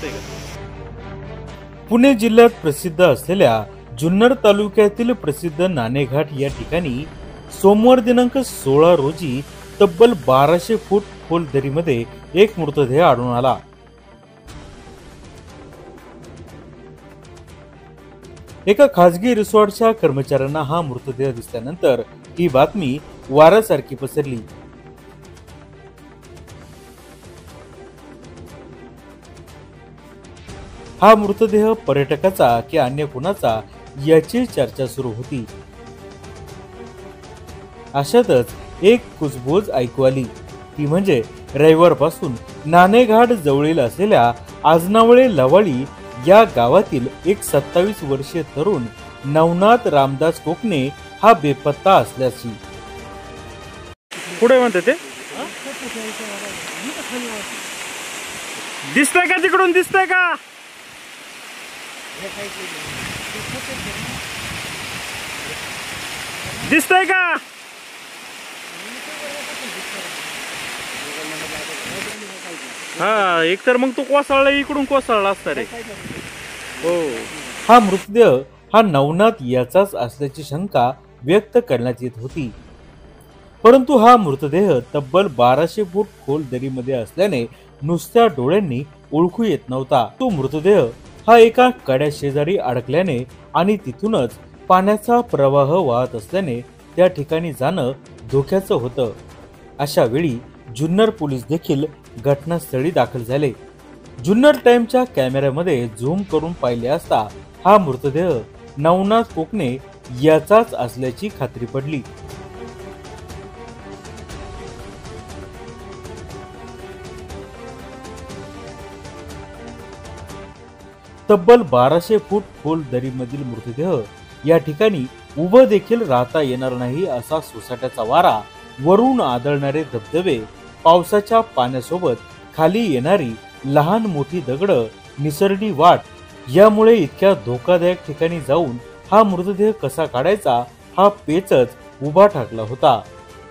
दिसतंय का? पुणे जिल्ह्यात प्रसिद्ध असलेल्या जुन्नर तालुक्यातील प्रसिद्ध नाणेघाट या ठिकाणी सोमवार दिनांक 16 रोजी तब्बल 1200 फूट खोल दरीमध्ये एक मृतदेह आढळून आला. एका खासगी रिसॉर्टच्या कर्मचाऱ्यांना हा मृतदेह दिसल्यानंतर ही बातमी वाऱ्यासारखी पसरली. हा मृतदेह पर्यटकाचा की अन्य कुणाचा याची चर्चा सुरू होती. अशातच एक कुजबूज ऐकू आली. ती म्हणजे रविवारपासून नाणेघाट जवळील असलेल्या आजनावळे लवाळी या गावातील एक 27 वर्षीय तरुण नवनाथ रामदास कोकणे हा बेपत्ता असल्याची. पुढे म्हणते ते दिसतंय का? तिकडून दिसतंय का? दिसतंय का? हा, एक तर मग तो कोसळला, इकडून कोसळला असता रे. हो, हा मृतदेह हा नवनाथ याचाच असल्याची शंका व्यक्त करण्यात येत होती. परंतु हा मृतदेह तब्बल 1200 फूट खोल दरीमध्ये असल्याने नुसत्या डोळ्यांनी ओळखू येत नव्हता. तो मृतदेह हा एका कड्या शेजारी अडकल्याने आणि तिथूनच पाण्याचा प्रवाह वाहत असल्याने त्या ठिकाणी जाणं धोक्याचं होतं. अशा वेळी जुन्नर पोलीस देखील घटनास्थळी दाखल झाले. जुन्नर टाइमच्या कॅमेऱ्यामध्ये झूम करून पाहिले असता हा मृतदेह नवनाथ कोकणे याचाच असल्याची खात्री पडली. तब्बल 1200 फूट खोल दरीमधील मृतदेह या ठिकाणी उभं देखील राहता येणार नाही असा सोसाट्याचा वारा, वरून आदळणारे धबधबे, पावसाच्या पाण्यासोबत खाली येणारी लहान मोठी दगड, निसरडी वाट यामुळे इतक्या धोकादायक ठिकाणी जाऊन हा मृतदेह कसा काढायचा हा पेचच उभा ठाकला होता.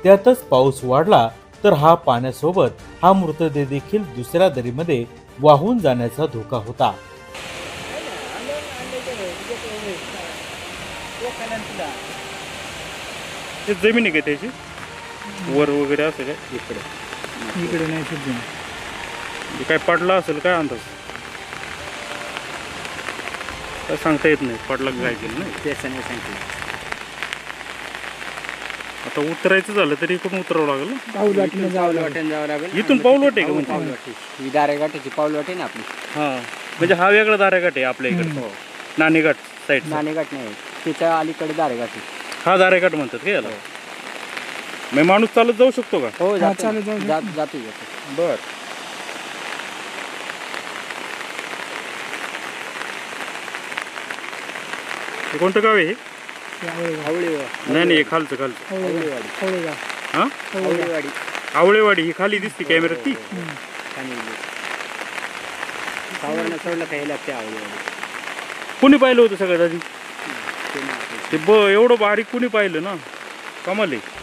त्यातच पाऊस वाढला तर हा पाण्यासोबत हा मृतदेह देखील दुसऱ्या दरीमध्ये वाहून जाण्याचा धोका होता. ते जमीन आहे का त्याची वर वगैरे असं काय? इकडे नाही, काय पडला असेल काय अंदाज? काय सांगता येत नाही, पडला काय केलं नाही त्याचं नाही सांगता. आता उतरायचं झालं तरी इकडून उतरावं लागेल. पाऊलवाटेने जावं लागेल. इथून पाऊलवाट आहे का? म्हणजे पाऊलवाटी, दारेघाटाची पाऊलवाट आहे ना आपली. हा, म्हणजे हा वेगळा दारेघाट आहे आपल्या इकडे. नाणेघाट साईड. नाणेघाट नाही, त्याच्या अलीकडे दारेघाट आहे. हा दारेघाट म्हणतात का याला? मी माणूस चालत जाऊ शकतो का? हो, जातो. बर. कोणतं गाव आहे हे? नाही, खालचं. हा, आवळेवाडी ही खाली दिसते कॅमेऱ्यात. ती कुणी पाहिलं होतं सगळ्यात आधी? ते एवढं बारीक कुणी पाहिलं ना? कमाल आहे.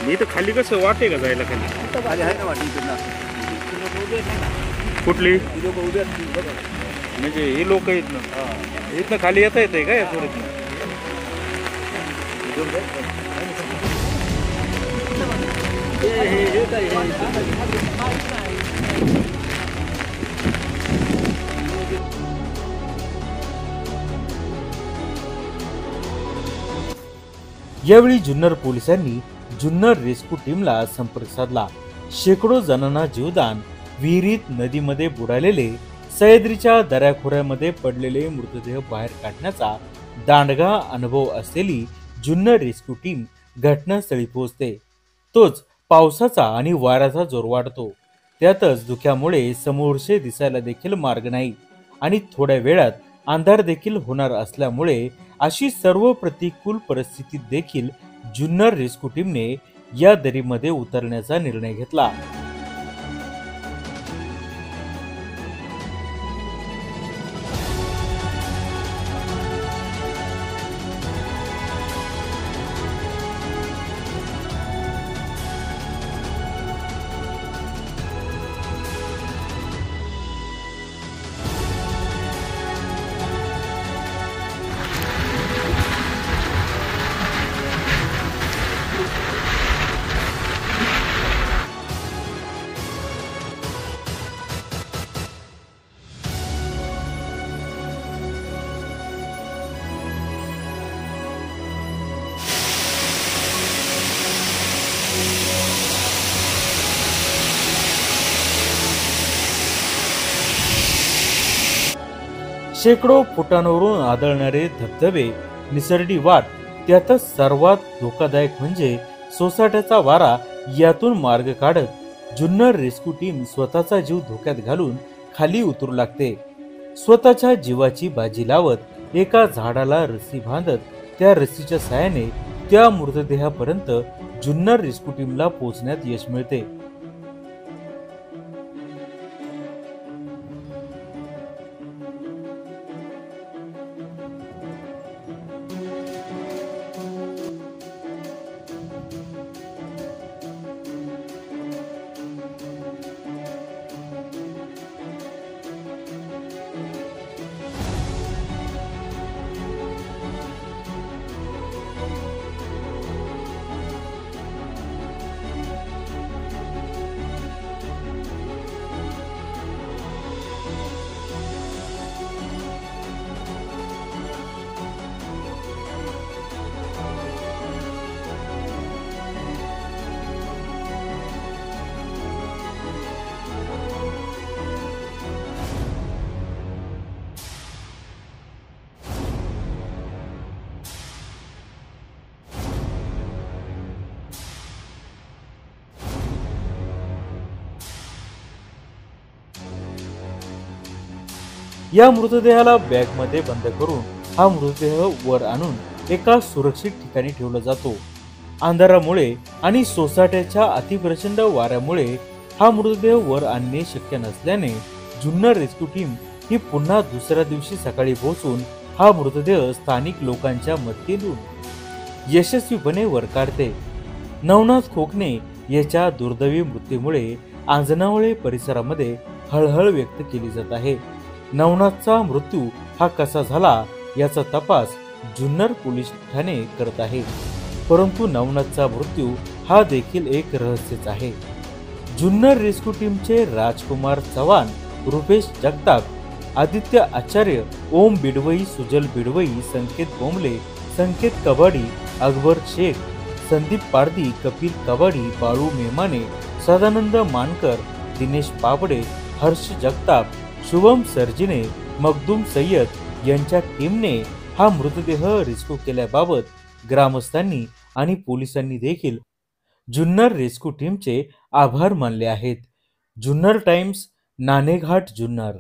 मी तर खाली कसं वाटे का जायला खाली? खाली आहे ना वाटी इकडनं. कुठली ही लोकं उभी असतील बघा. म्हणजे हे लोक इथनं इथनं खाली येता येते का या सोडत? हे काय हे? यावेळी जुन्नर पोलिसांनी जुन्नर रेस्क्यू टीमला संपर्क साधला. शेकडो जणांना जीवदान, विहिरीत नदीमध्ये बुडालेले, सह्याद्रीच्या दऱ्याखोऱ्यामध्ये पडलेले मृतदेह बाहेर काढण्याचा दांडगा अनुभव असलेली जुन्नर रेस्क्यू टीम घटनास्थळी पोहोचते. तोच पावसाचा आणि वाऱ्याचा जोर वाढतो. त्यातच धुक्यामुळे समोरचे दिसायला देखील मार्ग नाही आणि थोड्या वेळात अंधार देखील होणार असल्यामुळे अशी सर्व प्रतिकूल परिस्थितीत देखील जुन्नर रेस्क्यू टीमने या दरीमध्ये उतरण्याचा निर्णय घेतला. शेकडो फुटांवरून आदळणारे धबधबे, निसर्डी वाट, त्यातच सर्वात धोकादायक म्हणजे सोसाट्याचा वारा. यातून मार्ग काढत जुन्नर रेस्क्यू टीम स्वतःचा जीव धोक्यात घालून खाली उतरू लागते. स्वतःच्या जीवाची बाजी लावत एका झाडाला रस्सी बांधत त्या रस्सीच्या साहाय्याने त्या मृतदेहापर्यंत जुन्नर रेस्क्यू टीमला पोहोचण्यात यश मिळते. या मृतदेहाला बॅगमध्ये बंद करून हा मृतदेह वर आणून एका सुरक्षित ठिकाणी ठेवला जातो. अंधारामुळे आणि सोसाट्याच्या अतिप्रचंड वाऱ्यामुळे हा मृतदेह वर आणणे शक्य नसल्याने जुन्नर रेस्क्यू टीम ही पुन्हा दुसऱ्या दिवशी सकाळी पोहोचून हा मृतदेह स्थानिक लोकांच्या मदतीतून यशस्वीपणे वर काढते. नवनाथ खोकणे याच्या दुर्दैवी मृत्यूमुळे आंजनावळे परिसरामध्ये हळहळ व्यक्त केली जात आहे. नवनाथचा मृत्यू हा कसा झाला याचा तपास जुन्नर पोलीस ठाणे करत आहे. परंतु नवनाथचा मृत्यू हा देखील एक रहस्यच आहे. जुन्नर रेस्क्यू टीमचे राजकुमार चव्हाण, रुपेश जगताप, आदित्य आचार्य, ओम बिडवई, सुजल बिडवई, संकेत बोंबले, संकेत कबाडी, अकबर शेख, संदीप पारदी, कपिल कबाडी, बाळू मेमाने, सदानंद मानकर, दिनेश पापडे, हर्ष जगताप, शुभम सर्जिने, मखदूम सय्यद यांच्या टीमने हा मृतदेह रेस्क्यू केल्याबाबत ग्रामस्थांनी आणि पोलिसांनी देखील जुन्नर रेस्क्यू टीमचे आभार मानले आहेत. जुन्नर टाइम्स, नाणेघाट, जुन्नर.